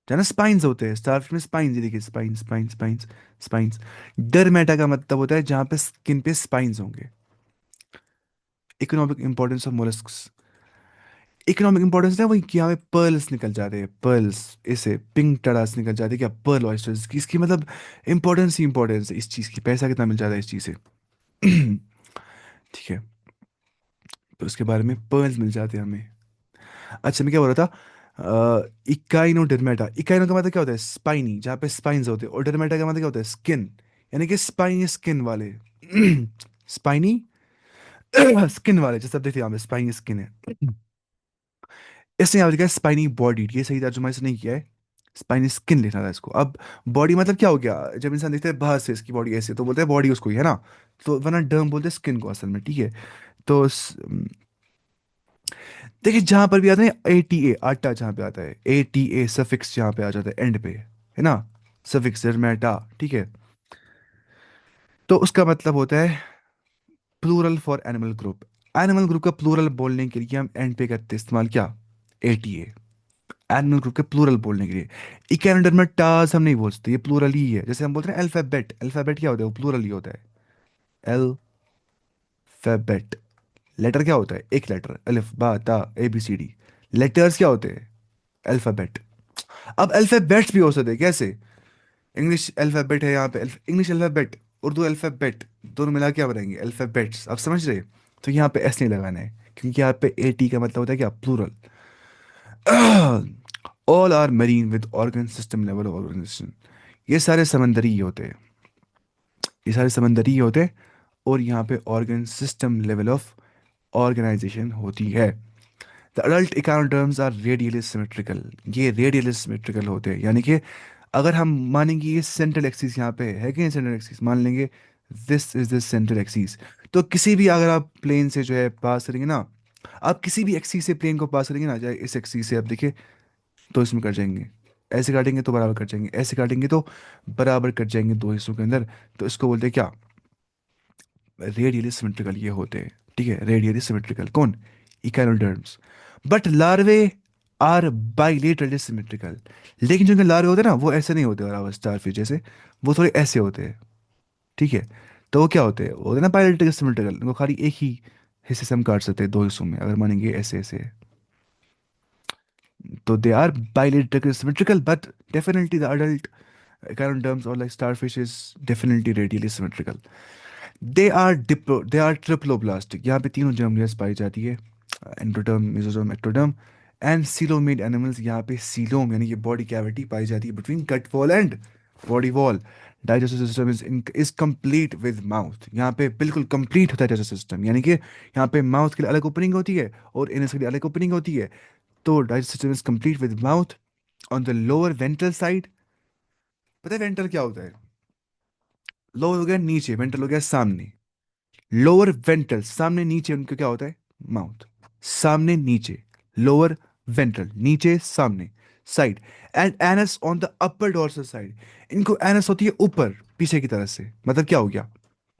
जाना, स्पाइंस होते हैं स्टार्च में, स्पाइंस, ये देखिए, स्पाइन स्पाइन स्पाइंस स्पाइंस। डरमेटा का मतलब होता है जहाँ पे स्किन पे स्पाइंस होंगे। Economic importance of molluscs. Economic importance है वही कि यहाँ पे पर्ल्स निकल जाते हैं, पर्ल्स। इसे पिंक टड़ास निकल जाते हैं क्या? पर्ल ऑयस्टर्स की, इसकी मतलब इंपॉर्टेंस ही इंपॉर्टेंस है इस चीज़ की। पैसा कितना मिल जाता है इस चीज़ से। ठीक है, तो उसके बारे में पर्ल्स मिल जाते हैं हमें। अच्छा, मैं क्या बोल रहा था? इकाइनो डर्मेटा। इकाइनो का मतलब क्या होता है? स्पाइनी, जहाँ पे स्पाइन्स होते हैं। और डर्मेटा का मतलब क्या होता है? स्किन। यानी कि स्पाइनी स्किन वाले। स्पाइनी स्किन वाले, जैसे आप देखते हैं यहाँ पे स्पाइनी स्किन है। इसने यहाँ पे लिखा है स्पाइनी बॉडी, ये सही तर्जुमा इसने नहीं किया है। स्पाइनी स्किन लिखना था इसको। अब बॉडी मतलब क्या हो गया? जब इंसान देखता है बाहर से इसकी बॉडी ऐसे, तो बोलते हैं बॉडी उसको ही है ना। तो वरना डर्म बोलते हैं स्किन को असल में। ठीक है, तो देखिए, जहां पर भी आता है ATA, आटा जहां पे आता है, ATA सफिक्स जहां पे आ जाता है एंड पे, है ना, सफिक्स डर्मेटा। ठीक है, तो उसका मतलब होता है plural for animal group. Animal group का प्लूरल बोलने के लिए हम एंड पे करते हैं इस्तेमाल क्या? ATA। एनिमल ग्रुप के प्लूरल बोलने के लिए। इकेनोडर्मेटास हम नहीं बोलते, ये प्लूरल ही है। जैसे हम बोलते हैं अल्फाबेट, अल्फाबेट क्या होता है? वो प्लूरल ही होता है। अल्फाबेट। लेटर क्या होता है? एक लेटर, अलिफ बा ता ABCD। लेटर्स क्या होते हैं? अल्फाबेट। अब अल्फाबेट्स भी हो सकते हैं, कैसे? इंग्लिश अल्फाबेट है यहाँ पे, इंग्लिश अल्फाबेट, उर्दू अल्फाबेट, दोनों मिला क्या बनाएंगे? अल्फाबेट्स। आप समझ रहे? तो यहाँ पे एस नहीं लगाना है, क्योंकि यहाँ पे AT का मतलब होता है क्या? Plural. All are marine with organ system level of organisation. ये सारे समंदरी ही होते हैं, ये सारे समंदरी ही होते हैं। और यहाँ पे organ system level of organisation होती है। The adult echinoderms are radially symmetrical. ये रेडियली सिमेट्रिकल होते हैं, यानी कि अगर हम मानेंगे ये सेंट्रल एक्सिस यहाँ पे है कि नहीं, सेंट्रल एक्सिस मान लेंगे, this is the central axis. तो किसी भी अगर आप प्लेन से जो है पास करेंगे ना, आप किसी भी एक्सिस से प्लेन को पास करेंगे ना, चाहे इस एक्सिस से आप देखिए, तो इसमें कट जाएंगे। ऐसे काटेंगे तो बराबर कट जाएंगे, ऐसे काटेंगे तो बराबर कट जाएंगे दो हिस्सों के अंदर। तो इसको बोलते हैं क्या? रेडियली सिमेट्रिकल ये होते हैं। ठीक है, रेडियली सिमेट्रिकल कौन? Echinoderms. But larvae are bilaterally symmetrical. लेकिन जो इनके लार्वे होते हैं ना, वो ऐसे नहीं होते बराबर स्टारफिश जैसे, वो थोड़े ऐसे होते हैं। ठीक है, तो वो क्या होते हैं? वो होते हैं ना बाइलेटरली सिमेट्रिकल, इनको खाली एक ही हिस्से से हम काट सकते हैं दो हिस्सों में, अगर मानेंगे ऐसे ऐसे। तो they are bilaterally symmetrical, but definitely the adult echinoderms or like starfish is definitely radially symmetrical. They are triploblastic। यहाँ पे तीनों जर्मनियस पाई जाती है, endoderm, mesoderm, ectoderm. And coelomate animals, यहाँ पे सीलोम यानी कि बॉडी कैविटी पाई जाती है between gut wall and body wall. Digestive system is complete with mouth. यहाँ पे बिल्कुल कंप्लीट होता है डाइजेस्टिव सिस्टम, यानी कि यहाँ पे माउथ के लिए अलग ओपनिंग होती है और इनस के लिए अलग ओपनिंग होती है। तो digestive system is complete with mouth on the lower ventral side. पता है वेंट्रल क्या होता है? लोअर हो गया नीचे, वेंट्रल हो गया सामने। लोअर वेंट्रल सामने, नीचे उनका क्या होता है? माउथ। सामने नीचे, लोअर वेंट्रल नीचे सामने, side. And anus on the upper dorsal side. इनको एनस होती है ऊपर पीछे की तरफ से। मतलब क्या हो गया?